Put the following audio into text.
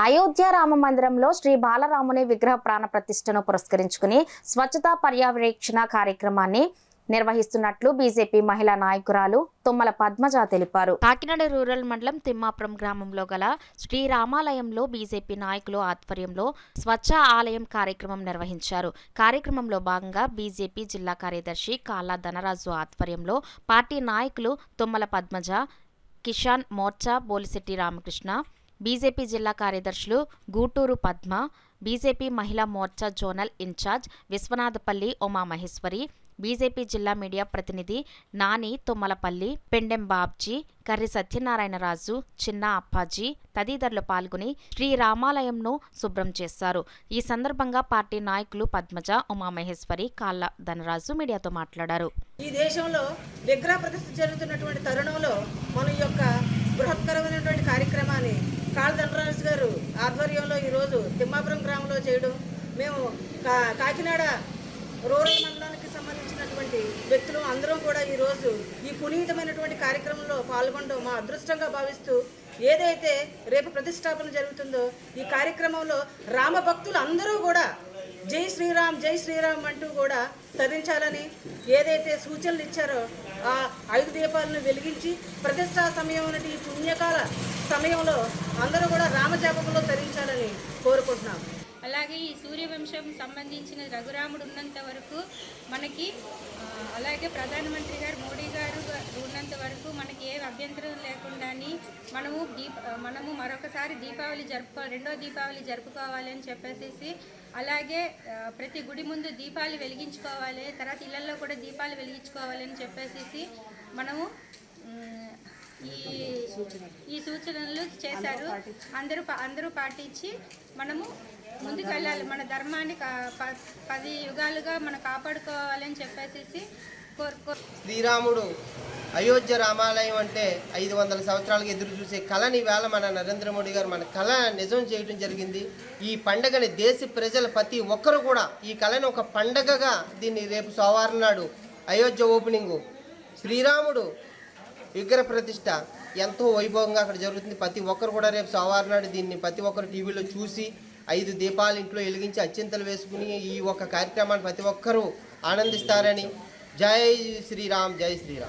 అయోధ్య రామ మందిరంలో శ్రీ బాలరాముని విగ్రహ ప్రాణ ప్రతిష్టను పురస్కరించుకుని స్వచ్ఛతా పర్యవేక్షణ కార్యక్రమాన్ని నిర్వహిస్తున్నట్లు బీజేపీ మహిళా నాయకురాలు తుమ్మల పద్మజ తెలిపారు. కాకినాడ రూరల్ మండలం తిమ్మాపురం గ్రామంలో గల శ్రీరామాలయంలో బీజేపీ నాయకులు ఆధ్వర్యంలో స్వచ్ఛ ఆలయం కార్యక్రమం నిర్వహించారు. కార్యక్రమంలో భాగంగా బీజేపీ జిల్లా కార్యదర్శి కాళ్ళ ధనరాజు ఆధ్వర్యంలో పార్టీ నాయకులు తుమ్మల పద్మజ, కిసాన్ మోర్చా బోలిశెట్టి రామకృష్ణ, బీజేపీ జిల్లా కార్యదర్శులు Guturu Padma, BJP Mahila Morcha zonal incharge Vishwanathapalli Umamaheswari, BJP జిల్లా మీడియా ప్రతినిధి నాని తుమ్మలపల్లి, పెండెం బాబ్జీ, కర్రి సత్యనారాయణరాజు, చిన్న అప్పాజీ తదితరులు పాల్గొని శ్రీరామాలయంను శుభ్రం చేశారు. ఈ సందర్భంగా పార్టీ నాయకులు పద్మజ, ఉమామహేశ్వరి, కాళ్ళ ధనరాజు మీడియాతో మాట్లాడారు. ఈ దేశంలో విగ్రహ ప్రతిష్ఠ జరుగుతున్నటువంటి తరుణంలో మన యొక్క బృహత్కరమైనటువంటి కార్యక్రమాన్ని కాళ్ళ ధనరాజు గారు ఆధ్వర్యంలో ఈరోజు తిమ్మాపురం గ్రామంలో చేయడం, మేము కాకినాడ రూరల్ మండలానికి సంబంధించినటువంటి వ్యక్తులు అందరం కూడా ఈరోజు ఈ పునీతమైనటువంటి కార్యక్రమంలో పాల్గొనడం మా అదృష్టంగా భావిస్తూ, ఏదైతే రేపు ప్రతిష్టాపన జరుగుతుందో ఈ కార్యక్రమంలో రామ భక్తులు అందరూ కూడా జై శ్రీరామ్ జై శ్రీరామ్ అంటూ కూడా తరించాలని ఏదైతే సూచనలు ఇచ్చారో ఆ 5 దీపాలను వెలిగించి ప్రతిష్టా సమయం అనే ఈ పుణ్యకాల సమయంలో అందరూ కూడా రామజపంలో తరించాలని కోరుకుంటున్నాం. అలాగే ఈ సూర్యవంశం సంబంధించిన రఘురాముడు ఉన్నంత వరకు మనకి, అలాగే ప్రధానమంత్రి గారు మోడీ గారు ఉన్నంత వరకు మనకి ఏ అభ్యంతరం లేకుండాని మనము మరొకసారి దీపావళి రెండో దీపావళి జరుపుకోవాలి అని చెప్పేసి, అలాగే ప్రతి గుడి ముందు దీపాలు వెలిగించుకోవాలి, తర్వాత ఇళ్లలో కూడా దీపాలు వెలిగించుకోవాలి అని చెప్పేసి మనము ఈ సూచనలు చేశారు. అందరూ పాటించి మనము ముందుకు వెళ్ళాలి, మన ధర్మాన్ని 10 యుగాలుగా మనం కాపాడుకోవాలని చెప్పేసి శ్రీరాముడు అయోధ్య రామాలయం అంటే 500 సంవత్సరాలకు ఎదురు చూసే కళని వేళ మన నరేంద్ర మోడీ గారు మన కళ నిజం చేయడం జరిగింది. ఈ పండగని దేశ ప్రజల ప్రతి ఒక్కరు కూడా ఈ కళని ఒక పండగగా దీన్ని రేపు సోమవారం నాడు అయోధ్య ఓపెనింగు, శ్రీరాముడు విగ్రహ ప్రతిష్ట ఎంతో వైభవంగా అక్కడ జరుగుతుంది. ప్రతి ఒక్కరు కూడా రేపు సోమవారం నాడు దీన్ని ప్రతి ఒక్కరు టీవీలో చూసి 5 దీపాలు ఇంట్లో వెలిగించి అత్యంతలు వేసుకుని ఈ ఒక కార్యక్రమాన్ని ప్రతి ఒక్కరూ ఆనందిస్తారని. జై శ్రీరామ్ జై శ్రీరామ్.